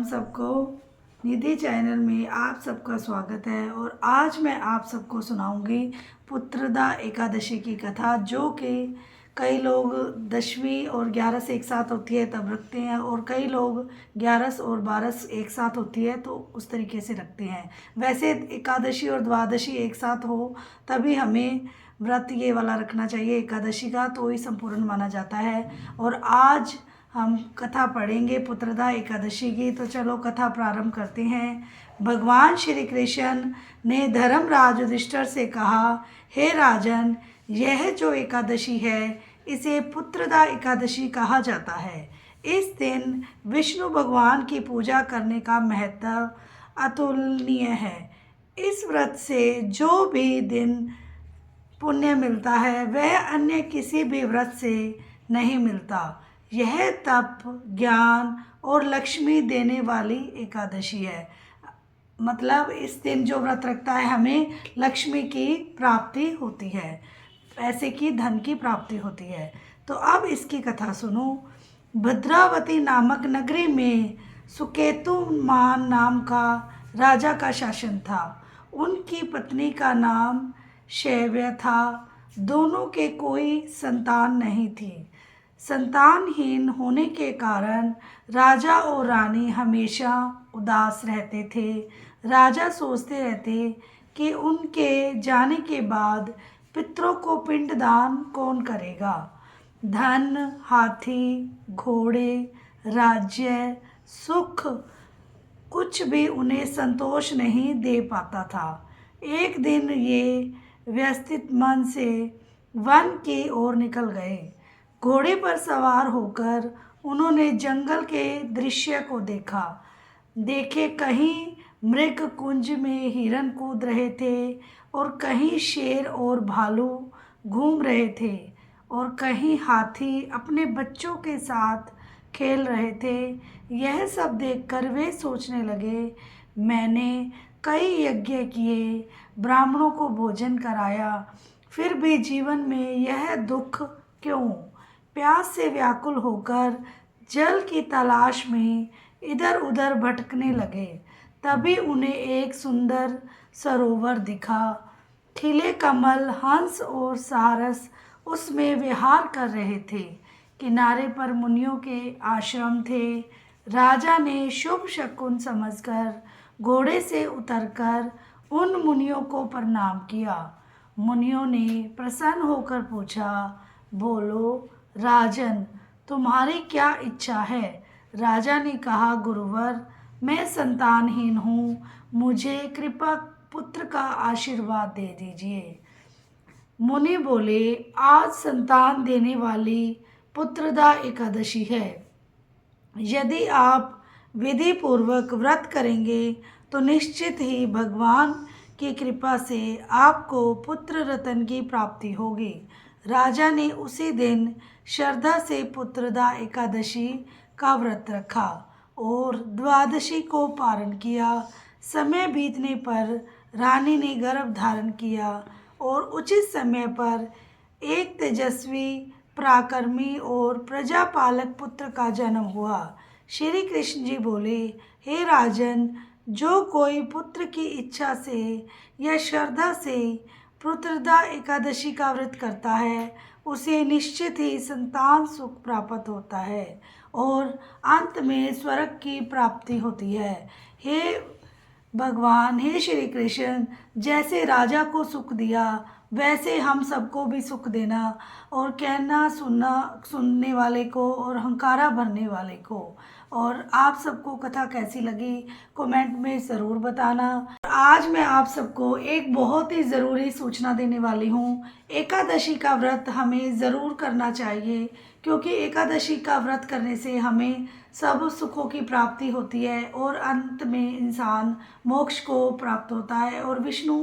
हम सबको निधि चैनल में आप सबका स्वागत है। और आज मैं आप सबको सुनाऊंगी पुत्रदा एकादशी की कथा, जो कि कई लोग 10वीं और 11 एक साथ होती है तब रखते हैं, और कई लोग 11 और 12 एक साथ होती है तो उस तरीके से रखते हैं। वैसे एकादशी और द्वादशी एक साथ हो तभी हमें व्रत ये वाला रखना चाहिए एकादशी का, तो ही संपूर्ण माना जाता है। और आज हम कथा पढ़ेंगे पुत्रदा एकादशी की। तो चलो कथा प्रारंभ करते हैं। भगवान श्री कृष्ण ने धर्मराज युधिष्ठिर से कहा, हे राजन, यह जो एकादशी है इसे पुत्रदा एकादशी कहा जाता है। इस दिन विष्णु भगवान की पूजा करने का महत्व अतुलनीय है। इस व्रत से जो भी दिन पुण्य मिलता है वह अन्य किसी भी व्रत से नहीं मिलता। यह तप, ज्ञान और लक्ष्मी देने वाली एकादशी है। मतलब इस दिन जो व्रत रखता है हमें लक्ष्मी की प्राप्ति होती है, पैसे की, धन की प्राप्ति होती है। तो अब इसकी कथा सुनो। भद्रावती नामक नगरी में सुकेतुमान नाम का राजा का शासन था। उनकी पत्नी का नाम शैव्य था। दोनों के कोई संतान नहीं थी। संतानहीन होने के कारण राजा और रानी हमेशा उदास रहते थे। राजा सोचते रहते कि उनके जाने के बाद पितरों को पिंडदान कौन करेगा। धन, हाथी, घोड़े, राज्य, सुख कुछ भी उन्हें संतोष नहीं दे पाता था। एक दिन ये व्यस्तित मन से वन की ओर निकल गए। घोड़े पर सवार होकर उन्होंने जंगल के दृश्य को देखे कहीं मृग कुंज में हिरन कूद रहे थे, और कहीं शेर और भालू घूम रहे थे, और कहीं हाथी अपने बच्चों के साथ खेल रहे थे। यह सब देखकर वे सोचने लगे, मैंने कई यज्ञ किए, ब्राह्मणों को भोजन कराया, फिर भी जीवन में यह दुख क्यों। प्यास से व्याकुल होकर जल की तलाश में इधर उधर भटकने लगे। तभी उन्हें एक सुंदर सरोवर दिखा। खिले कमल, हंस और सारस उसमें विहार कर रहे थे। किनारे पर मुनियों के आश्रम थे। राजा ने शुभ शकुन समझकर घोड़े से उतरकर उन मुनियों को प्रणाम किया। मुनियों ने प्रसन्न होकर पूछा, बोलो राजन, तुम्हारी क्या इच्छा है। राजा ने कहा, गुरुवर, मैं संतानहीन हूँ, मुझे कृपा पुत्र का आशीर्वाद दे दीजिए। मुनि बोले, आज संतान देने वाली पुत्रदा एकादशी है। यदि आप विधि पूर्वक व्रत करेंगे तो निश्चित ही भगवान की कृपा से आपको पुत्र रत्न की प्राप्ति होगी। राजा ने उसी दिन श्रद्धा से पुत्रदा एकादशी का व्रत रखा और द्वादशी को पारण किया। समय बीतने पर रानी ने गर्भ धारण किया और उचित समय पर एक तेजस्वी, पराक्रमी और प्रजापालक पुत्र का जन्म हुआ। श्री कृष्ण जी बोले, हे राजन, जो कोई पुत्र की इच्छा से या श्रद्धा से पुत्रदा एकादशी का व्रत करता है उसे निश्चित ही संतान सुख प्राप्त होता है और अंत में स्वर्ग की प्राप्ति होती है। हे भगवान, हे श्री कृष्ण, जैसे राजा को सुख दिया वैसे हम सबको भी सुख देना, और कहना सुनने वाले को और हंकारा भरने वाले को। और आप सबको कथा कैसी लगी कमेंट में ज़रूर बताना। आज मैं आप सबको एक बहुत ही ज़रूरी सूचना देने वाली हूँ। एकादशी का व्रत हमें ज़रूर करना चाहिए, क्योंकि एकादशी का व्रत करने से हमें सब सुखों की प्राप्ति होती है और अंत में इंसान मोक्ष को प्राप्त होता है और विष्णु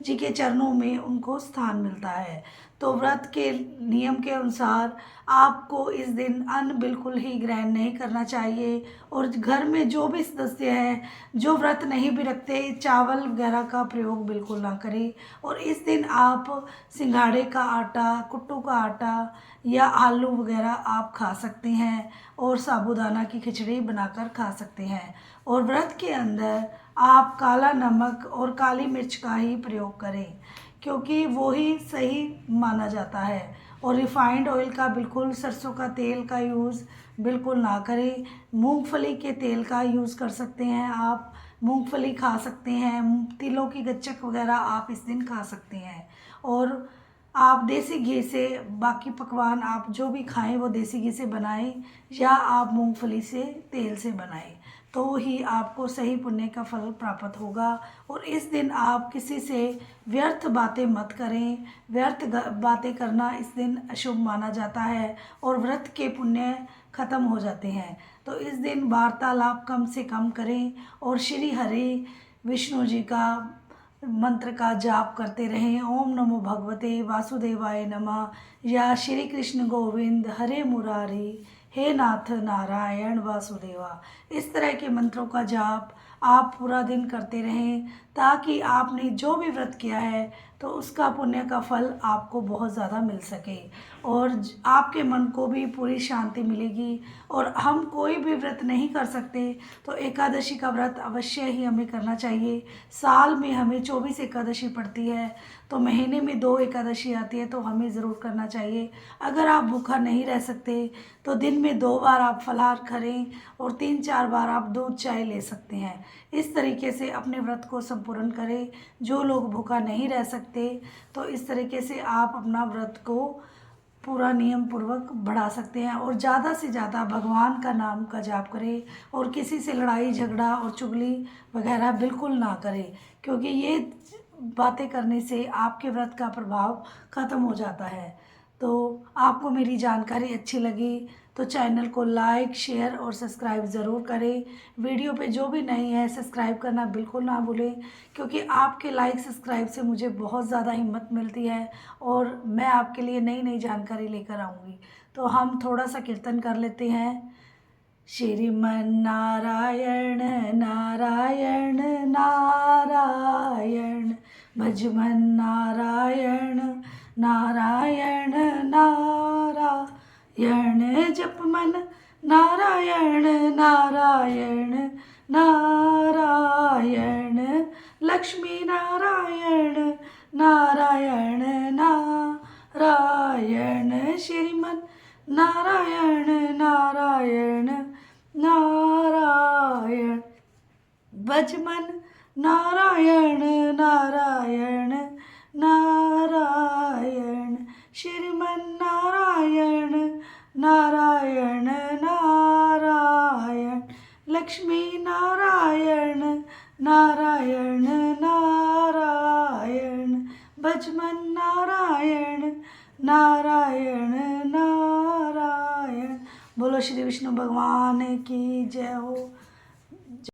जी के चरणों में उनको स्थान मिलता है। तो व्रत के नियम के अनुसार आपको इस दिन अन्न बिल्कुल ही ग्रहण नहीं करना चाहिए। और घर में जो भी सदस्य हैं जो व्रत नहीं भी रखते, चावल वगैरह का प्रयोग बिल्कुल ना करें। और इस दिन आप सिंघाड़े का आटा, कुट्टू का आटा या आलू वगैरह आप खा सकते हैं और साबूदाना की खिचड़ी बनाकर खा सकते हैं। और व्रत के अंदर आप काला नमक और काली मिर्च का ही प्रयोग करें, क्योंकि वो ही सही माना जाता है। और रिफाइंड ऑयल का बिल्कुल, सरसों का तेल का यूज़ बिल्कुल ना करें। मूंगफली के तेल का यूज़ कर सकते हैं आप, मूंगफली खा सकते हैं, तिलों की गच्चक वगैरह आप इस दिन खा सकते हैं। और आप देसी घी से बाकी पकवान आप जो भी खाएं वो देसी घी से बनाएं या आप मूंगफली से तेल से बनाएं, तो ही आपको सही पुण्य का फल प्राप्त होगा। और इस दिन आप किसी से व्यर्थ बातें मत करें। व्यर्थ बातें करना इस दिन अशुभ माना जाता है और व्रत के पुण्य खत्म हो जाते हैं। तो इस दिन वार्तालाप कम से कम करें और श्री हरि विष्णु जी का मंत्र का जाप करते रहें। ओम नमो भगवते वासुदेवाय नमः या श्री कृष्ण गोविंद हरे मुरारी, हे नाथ नारायण वासुदेवा। इस तरह के मंत्रों का जाप आप पूरा दिन करते रहें, ताकि आपने जो भी व्रत किया है तो उसका पुण्य का फल आपको बहुत ज़्यादा मिल सके और आपके मन को भी पूरी शांति मिलेगी। और हम कोई भी व्रत नहीं कर सकते तो एकादशी का व्रत अवश्य ही हमें करना चाहिए। साल में हमें 24 एकादशी पड़ती है, तो महीने में 2 एकादशी आती है, तो हमें ज़रूर करना चाहिए। अगर आप भूखा नहीं रह सकते तो दिन में 2 बार आप फलाहार करें और 3-4 बार आप दूध चाय ले सकते हैं। इस तरीके से अपने व्रत को संपूर्ण करें। जो लोग भूखा नहीं रह सकते तो इस तरीके से आप अपना व्रत को पूरा नियम पूर्वक बढ़ा सकते हैं। और ज़्यादा से ज़्यादा भगवान का नाम का जाप करें और किसी से लड़ाई झगड़ा और चुगली वगैरह बिल्कुल ना करें, क्योंकि ये बातें करने से आपके व्रत का प्रभाव ख़त्म हो जाता है। तो आपको मेरी जानकारी अच्छी लगी तो चैनल को लाइक, शेयर और सब्सक्राइब ज़रूर करें। वीडियो पे जो भी नहीं है सब्सक्राइब करना बिल्कुल ना भूलें, क्योंकि आपके लाइक सब्सक्राइब से मुझे बहुत ज़्यादा हिम्मत मिलती है और मैं आपके लिए नई नई जानकारी लेकर आऊँगी। तो हम थोड़ा सा कीर्तन कर लेते हैं। श्रीमन नारायण नारायण नारायण, भजमन नारायण नारायण नारायण, जपमन नारायण नारायण नारायण, लक्ष्मी नारायण नारायण नारायण, श्रीमन नारायण नारायण नारायण, भजमन नारायण नारायण नारायण, श्रीमन नारायण नारायण नारायण, लक्ष्मी नारायण नारायण नारायण, भजमन नारायण नारायण नारायण। बोलो श्री विष्णु भगवान की जय हो।